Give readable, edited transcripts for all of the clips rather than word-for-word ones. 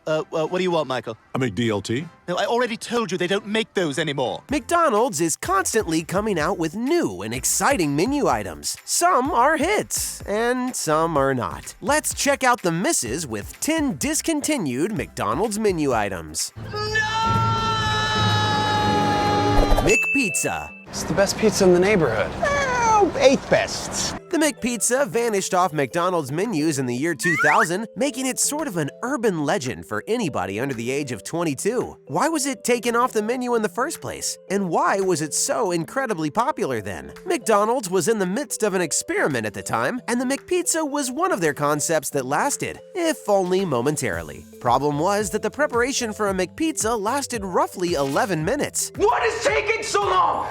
What do you want, Michael? A McDLT? No, I already told you they don't make those anymore. McDonald's is constantly coming out with new and exciting menu items. Some are hits, and some are not. Let's check out the misses with 10 discontinued McDonald's menu items. McPizza. It's the best pizza in the neighborhood. Well, 8th best. The McPizza vanished off McDonald's menus in the year 2000, making it sort of an urban legend for anybody under the age of 22. Why was it taken off the menu in the first place? And why was it so incredibly popular then? McDonald's was in the midst of an experiment at the time, and the McPizza was one of their concepts that lasted, if only momentarily. Problem was that the preparation for a McPizza lasted roughly 11 minutes. What is taking so long?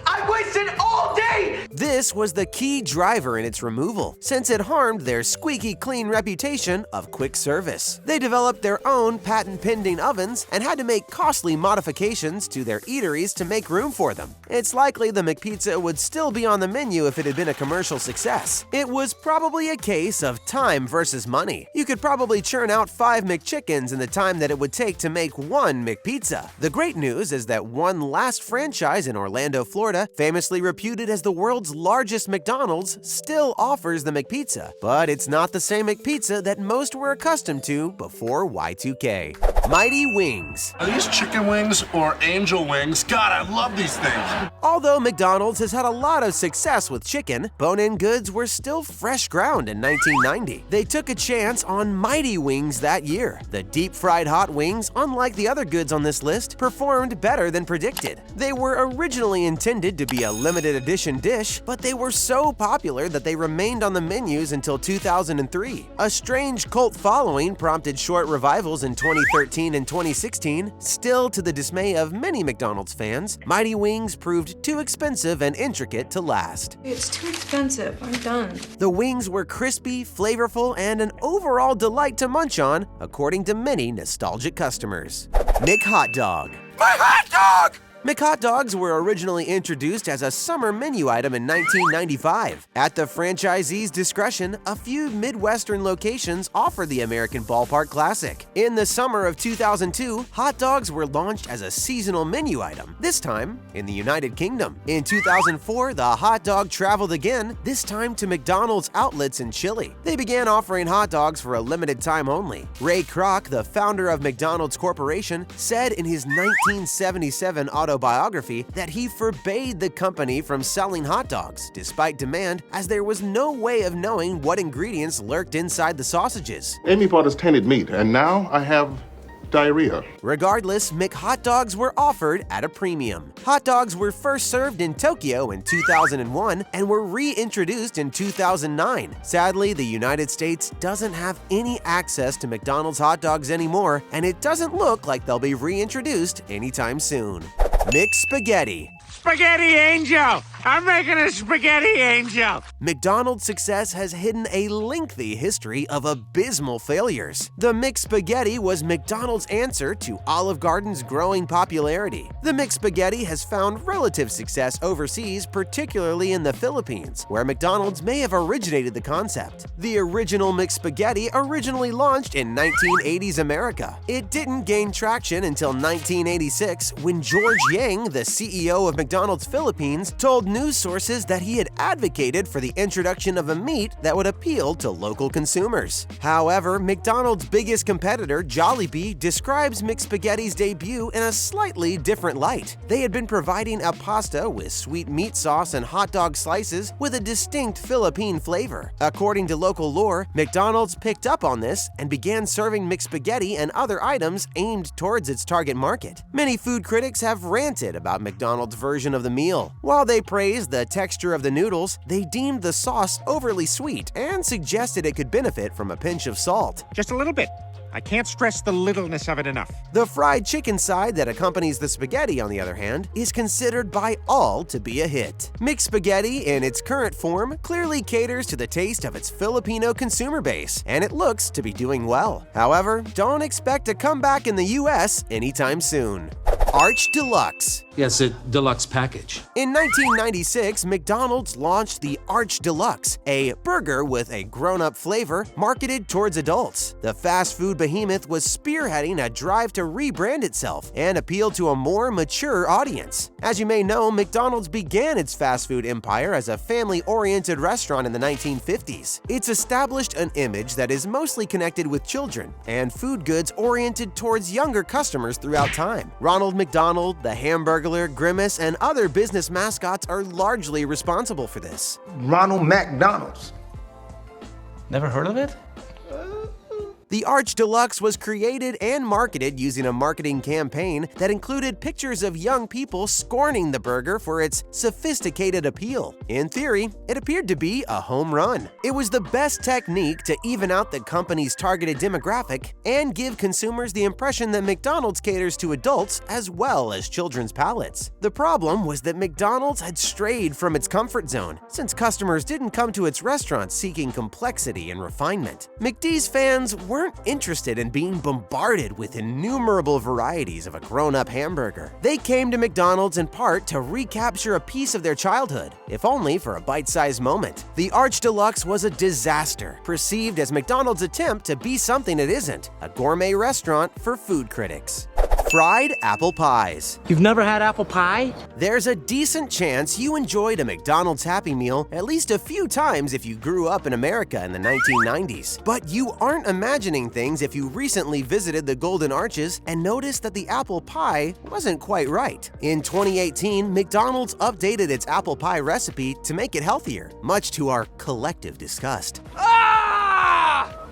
I wasted all day! This was the key driver in its removal, since it harmed their squeaky clean reputation of quick service. They developed their own patent-pending ovens and had to make costly modifications to their eateries to make room for them. It's likely the McPizza would still be on the menu if it had been a commercial success. It was probably a case of time versus money. You could probably churn out 5 McChickens in the time that it would take to make one McPizza. The great news is that one last franchise in Orlando, Florida, famously reputed as the world's largest McDonald's, still offers the McPizza, but it's not the same McPizza that most were accustomed to before Y2K. Mighty Wings. Are these chicken wings or angel wings? God, I love these things. Although McDonald's has had a lot of success with chicken, bone-in goods were still fresh ground in 1990. They took a chance on Mighty Wings that year. The deep-fried hot wings, unlike the other goods on this list, performed better than predicted. They were originally intended to be a limited edition dish, but they were so popular that they remained on the menus until 2003. A strange cult following prompted short revivals in 2013 and 2016. Still, to the dismay of many McDonald's fans, Mighty Wings proved too expensive and intricate to last. It's too expensive. I'm done. The wings were crispy, flavorful, and an overall delight to munch on, according to many nostalgic customers. McHotdog. My hot dog! McHotdogs were originally introduced as a summer menu item in 1995. At the franchisee's discretion, a few Midwestern locations offer the American Ballpark Classic. In the summer of 2002, hot dogs were launched as a seasonal menu item, this time in the United Kingdom. In 2004, the hot dog traveled again, this time to McDonald's outlets in Chile. They began offering hot dogs for a limited time only. Ray Kroc, the founder of McDonald's Corporation, said in his 1977 autobiography that he forbade the company from selling hot dogs, despite demand, as there was no way of knowing what ingredients lurked inside the sausages. Amy bought us tainted meat, and now I have diarrhea. Regardless, McHotdogs were offered at a premium. Hot dogs were first served in Tokyo in 2001 and were reintroduced in 2009. Sadly, the United States doesn't have any access to McDonald's hot dogs anymore, and it doesn't look like they'll be reintroduced anytime soon. McSpaghetti. Spaghetti angel! I'm making a spaghetti angel! McDonald's success has hidden a lengthy history of abysmal failures. The McSpaghetti was McDonald's answer to Olive Garden's growing popularity. The McSpaghetti has found relative success overseas, particularly in the Philippines, where McDonald's may have originated the concept. The original McSpaghetti originally launched in 1980s America. It didn't gain traction until 1986 when George Yang, the CEO of McDonald's Philippines, told news sources that he had advocated for the introduction of a meat that would appeal to local consumers. However, McDonald's biggest competitor, Jollibee, describes McSpaghetti's debut in a slightly different light. They had been providing a pasta with sweet meat sauce and hot dog slices with a distinct Philippine flavor. According to local lore, McDonald's picked up on this and began serving McSpaghetti and other items aimed towards its target market. Many food critics have ranted about McDonald's version of the meal. While they praised the texture of the noodles, they deemed the sauce overly sweet and suggested it could benefit from a pinch of salt. Just a little bit. I can't stress the littleness of it enough. The fried chicken side that accompanies the spaghetti, on the other hand, is considered by all to be a hit. McSpaghetti, in its current form, clearly caters to the taste of its Filipino consumer base, and it looks to be doing well. However, don't expect a comeback in the US anytime soon. Arch Deluxe. Yes, a deluxe package. In 1996, McDonald's launched the Arch Deluxe, a burger with a grown-up flavor marketed towards adults. The fast food behemoth was spearheading a drive to rebrand itself and appeal to a more mature audience. As you may know, McDonald's began its fast food empire as a family-oriented restaurant in the 1950s. It's established an image that is mostly connected with children and food goods oriented towards younger customers throughout time. Ronald McDonald, the Hamburglar, Grimace, and other business mascots are largely responsible for this. Ronald McDonald's. Never heard of it? The Arch Deluxe was created and marketed using a marketing campaign that included pictures of young people scorning the burger for its sophisticated appeal. In theory, it appeared to be a home run. It was the best technique to even out the company's targeted demographic and give consumers the impression that McDonald's caters to adults as well as children's palates. The problem was that McDonald's had strayed from its comfort zone, since customers didn't come to its restaurants seeking complexity and refinement. McD's fans weren't interested in being bombarded with innumerable varieties of a grown-up hamburger. They came to McDonald's in part to recapture a piece of their childhood, if only for a bite-sized moment. The Arch Deluxe was a disaster, perceived as McDonald's attempt to be something it isn't, a gourmet restaurant for food critics. Fried apple pies. You've never had apple pie? There's a decent chance you enjoyed a McDonald's Happy Meal at least a few times if you grew up in America in the 1990s. But you aren't imagining things if you recently visited the Golden Arches and noticed that the apple pie wasn't quite right. In 2018, McDonald's updated its apple pie recipe to make it healthier, much to our collective disgust.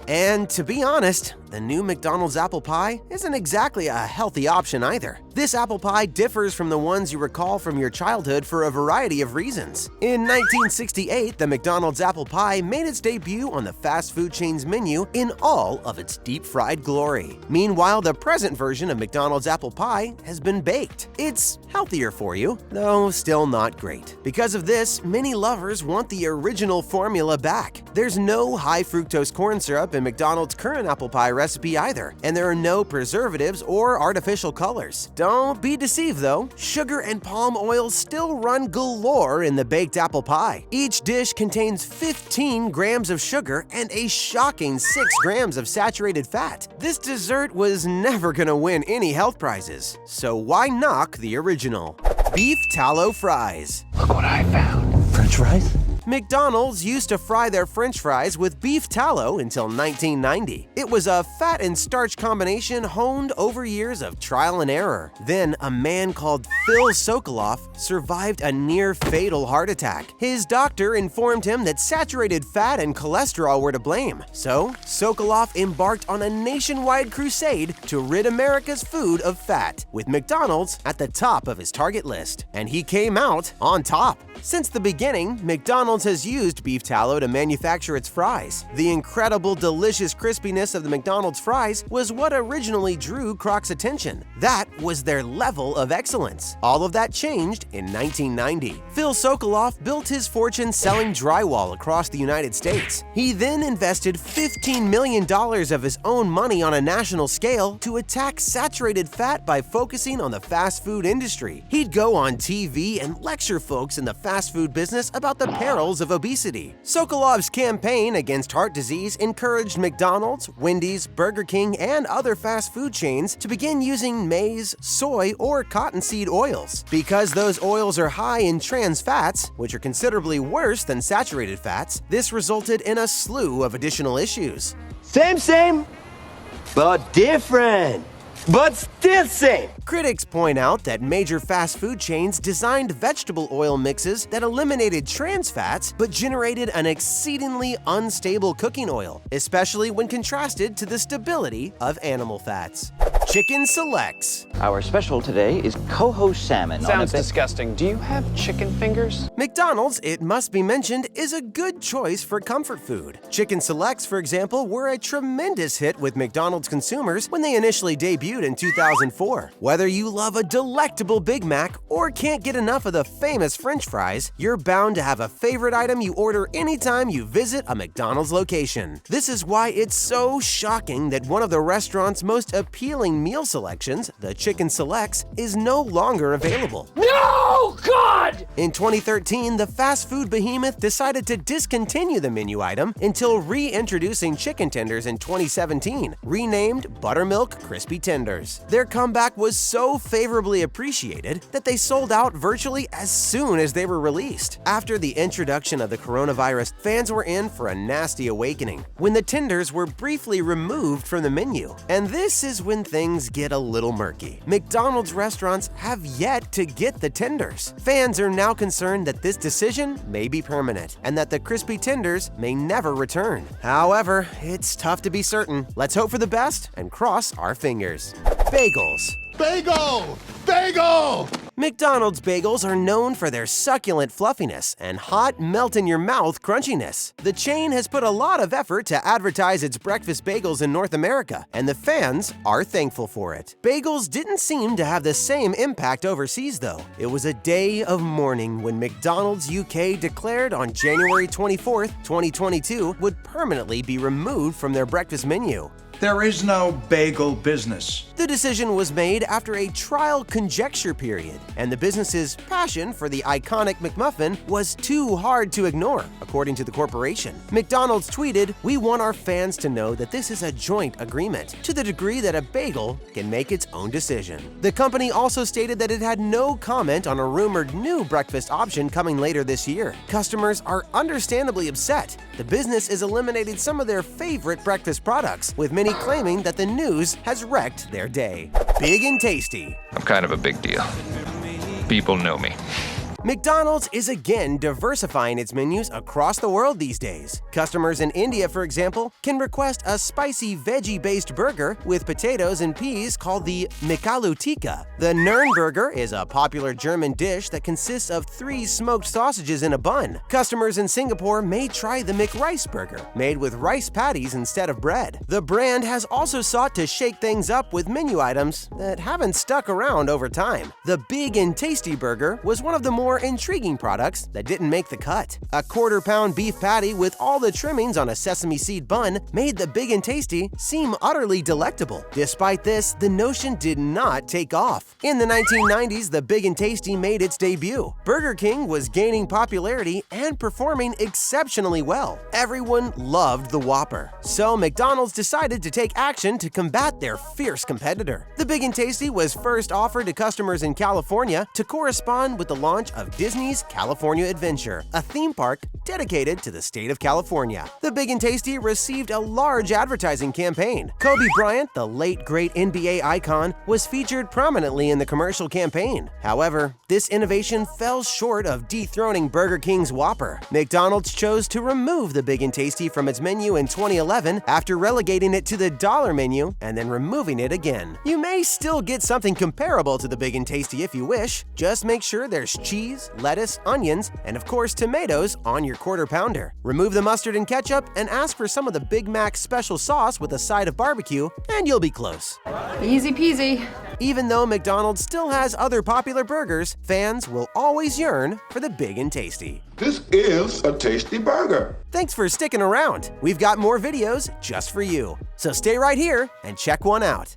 And to be honest, the new McDonald's apple pie isn't exactly a healthy option either. This apple pie differs from the ones you recall from your childhood for a variety of reasons. In 1968, the McDonald's apple pie made its debut on the fast food chain's menu in all of its deep-fried glory. Meanwhile, the present version of McDonald's apple pie has been baked. It's healthier for you, though still not great. Because of this, many lovers want the original formula back. There's no high-fructose corn syrup in McDonald's current apple pie recipe either, and there are no preservatives or artificial colors. Don't be deceived though, sugar and palm oil still run galore in the baked apple pie. Each dish contains 15 grams of sugar and a shocking 6 grams of saturated fat. This dessert was never gonna win any health prizes, so why knock the original? Beef tallow fries. Look what I found. French fries? McDonald's used to fry their French fries with beef tallow until 1990. It was a fat and starch combination honed over years of trial and error. Then a man called Phil Sokoloff survived a near-fatal heart attack. His doctor informed him that saturated fat and cholesterol were to blame. So Sokoloff embarked on a nationwide crusade to rid America's food of fat, with McDonald's at the top of his target list. And he came out on top. Since the beginning, McDonald's has used beef tallow to manufacture its fries. The incredible, delicious crispiness of the McDonald's fries was what originally drew Croc's attention. That was their level of excellence. All of that changed in 1990. Phil Sokoloff built his fortune selling drywall across the United States. He then invested $15 million of his own money on a national scale to attack saturated fat by focusing on the fast food industry. He'd go on TV and lecture folks in the fast food business about the perils of obesity. Sokoloff's campaign against heart disease encouraged McDonald's, Wendy's, Burger King, and other fast food chains to begin using maize, soy, or cottonseed oils. Because those oils are high in trans fats, which are considerably worse than saturated fats, this resulted in a slew of additional issues. Same, but different. But still same. Critics point out that major fast food chains designed vegetable oil mixes that eliminated trans fats but generated an exceedingly unstable cooking oil, especially when contrasted to the stability of animal fats. Chicken Selects. Our special today is coho salmon. Sounds disgusting. Do you have chicken fingers? McDonald's, it must be mentioned, is a good choice for comfort food. Chicken Selects, for example, were a tremendous hit with McDonald's consumers when they initially debuted in 2004. Whether you love a delectable Big Mac or can't get enough of the famous French fries, you're bound to have a favorite item you order anytime you visit a McDonald's location. This is why it's so shocking that one of the restaurant's most appealing main meal selections, the Chicken Selects, is no longer available. No, God! In 2013, the fast food behemoth decided to discontinue the menu item until reintroducing chicken tenders in 2017, renamed Buttermilk Crispy Tenders. Their comeback was so favorably appreciated that they sold out virtually as soon as they were released. After the introduction of the coronavirus, fans were in for a nasty awakening when the tenders were briefly removed from the menu. And this is when things get a little murky. McDonald's restaurants have yet to get the tenders. Fans are now concerned that this decision may be permanent and that the crispy tenders may never return. However, it's tough to be certain. Let's hope for the best and cross our fingers. Bagels. Bagel! Bagel! McDonald's bagels are known for their succulent fluffiness and hot, melt-in-your-mouth crunchiness. The chain has put a lot of effort to advertise its breakfast bagels in North America, and the fans are thankful for it. Bagels didn't seem to have the same impact overseas, though. It was a day of mourning when McDonald's UK declared on January 24, 2022, would permanently be removed from their breakfast menu. There is no bagel business. The decision was made after a trial conjecture period, and the business's passion for the iconic McMuffin was too hard to ignore, according to the corporation. McDonald's tweeted, "We want our fans to know that this is a joint agreement, to the degree that a bagel can make its own decision." The company also stated that it had no comment on a rumored new breakfast option coming later this year. Customers are understandably upset. The business is eliminating some of their favorite breakfast products, with many claiming that the news has wrecked their day. Big and tasty. I'm kind of a big deal. People know me. McDonald's is again diversifying its menus across the world these days. Customers in India, for example, can request a spicy veggie-based burger with potatoes and peas called the McAloo Tikka. The Nern burger is a popular German dish that consists of 3 smoked sausages in a bun. Customers in Singapore may try the McRice burger, made with rice patties instead of bread. The brand has also sought to shake things up with menu items that haven't stuck around over time. The Big and Tasty burger was one of the more intriguing products that didn't make the cut. A quarter-pound beef patty with all the trimmings on a sesame seed bun made the Big and Tasty seem utterly delectable. Despite this, the notion did not take off. In the 1990s, the Big and Tasty made its debut. Burger King was gaining popularity and performing exceptionally well. Everyone loved the Whopper, so McDonald's decided to take action to combat their fierce competitor. The Big and Tasty was first offered to customers in California to correspond with the launch of Disney's California Adventure, a theme park dedicated to the state of California. The Big and Tasty received a large advertising campaign. Kobe Bryant, the late great NBA icon, was featured prominently in the commercial campaign. However, this innovation fell short of dethroning Burger King's Whopper. McDonald's chose to remove the Big and Tasty from its menu in 2011 after relegating it to the dollar menu and then removing it again. You may still get something comparable to the Big and Tasty if you wish. Just make sure there's cheese, lettuce, onions, and of course tomatoes on your quarter pounder. Remove the mustard and ketchup and ask for some of the Big Mac special sauce with a side of barbecue, and you'll be close. Easy peasy. Even though McDonald's still has other popular burgers, fans will always yearn for the Big and Tasty. This is a tasty burger. Thanks for sticking around. We've got more videos just for you. So stay right here and check one out.